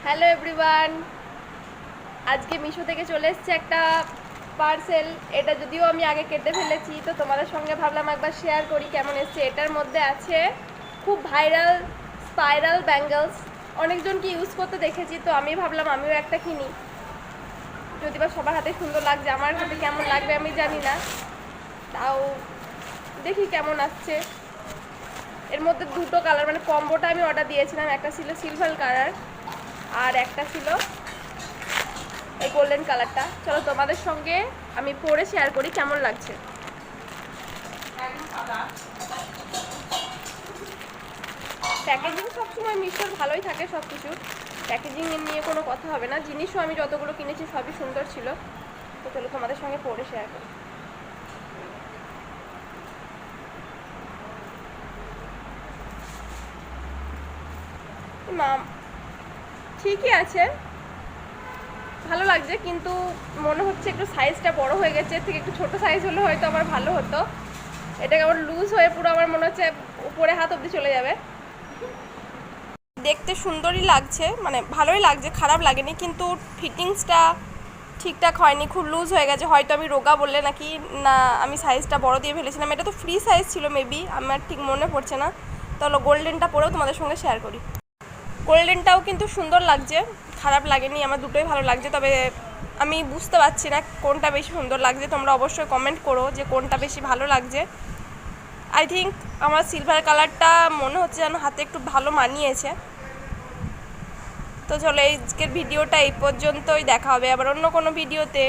Hello everyone, আজকে মিশো থেকে চলে এসেছে একটা পার্সেল। এটা যদিও আমি আগে কেটে ফেলেছি, তো তোমাদের সঙ্গে ভাবলাম একবার শেয়ার করি কেমন এসেছে। এটার মধ্যে আছে খুব ভাইরাল স্পাইরাল ব্যাঙ্গলস। অনেকজনকে ইউজ করতে দেখেছি, তো আমি ভাবলাম আমিও একটা কিনি। যদি বা সবার হাতে সুন্দর লাগছে, আমার হাতে কেমন লাগবে আমি জানি না, তাও দেখি কেমন আসছে। এর মধ্যে দুটো কালার, মানে কম্বোটা আমি অর্ডার দিয়েছিলাম। একটা ছিল সিলভার কালার আর একটা ছিল এই গোল্ডেন কালারটা। চলো তোমাদের সঙ্গে আমি পরে শেয়ার করি কেমন লাগছে। প্যাকেজিং সবসময় মিশোর ভালোই থাকে, সব কিছুর প্যাকেজিং নিয়ে কোনো কথা হবে না। জিনিসও আমি যতগুলো কিনেছি সবই সুন্দর ছিল। তো চলো তোমাদের সঙ্গে পরে শেয়ার করি। মাম ঠিকই আছে, ভালো লাগছে, কিন্তু মনে হচ্ছে একটু সাইজটা বড় হয়ে গেছে। এর থেকে একটু ছোটো সাইজ হলে হয়তো আমার ভালো হতো। এটা কেমন লুজ হয়ে পুরো আমার মনে হচ্ছে উপরে হাত অবধি চলে যাবে। দেখতে সুন্দরই লাগছে, মানে ভালোই লাগছে, খারাপ লাগেনি, কিন্তু ফিটিংসটা ঠিকঠাক হয়নি, খুব লুজ হয়ে গেছে। হয়তো আমি রোগা বললে নাকি না, আমি সাইজটা বড় দিয়ে ফেলেছিলাম। এটা তো ফ্রি সাইজ ছিল মেবি, আমার ঠিক মনে পড়ছে না। তাহলে গোল্ডেনটা পরেও তোমাদের সঙ্গে শেয়ার করি। গোল্ডেনটাও কিন্তু সুন্দর লাগছে, খারাপ লাগেনি, আমার দুটোই ভালো লাগছে। তবে আমি বুঝতে পারছি না কোনটা বেশি সুন্দর লাগছে। তোমরা অবশ্যই কমেন্ট করো যে কোনটা বেশি ভালো লাগছে। আই থিঙ্ক আমার সিলভার কালারটা মনে হচ্ছে যেন হাতে একটু ভালো মানিয়েছে। তো চলো আজকের ভিডিওটা এই পর্যন্তই, দেখা হবে আবার অন্য কোনো ভিডিওতে।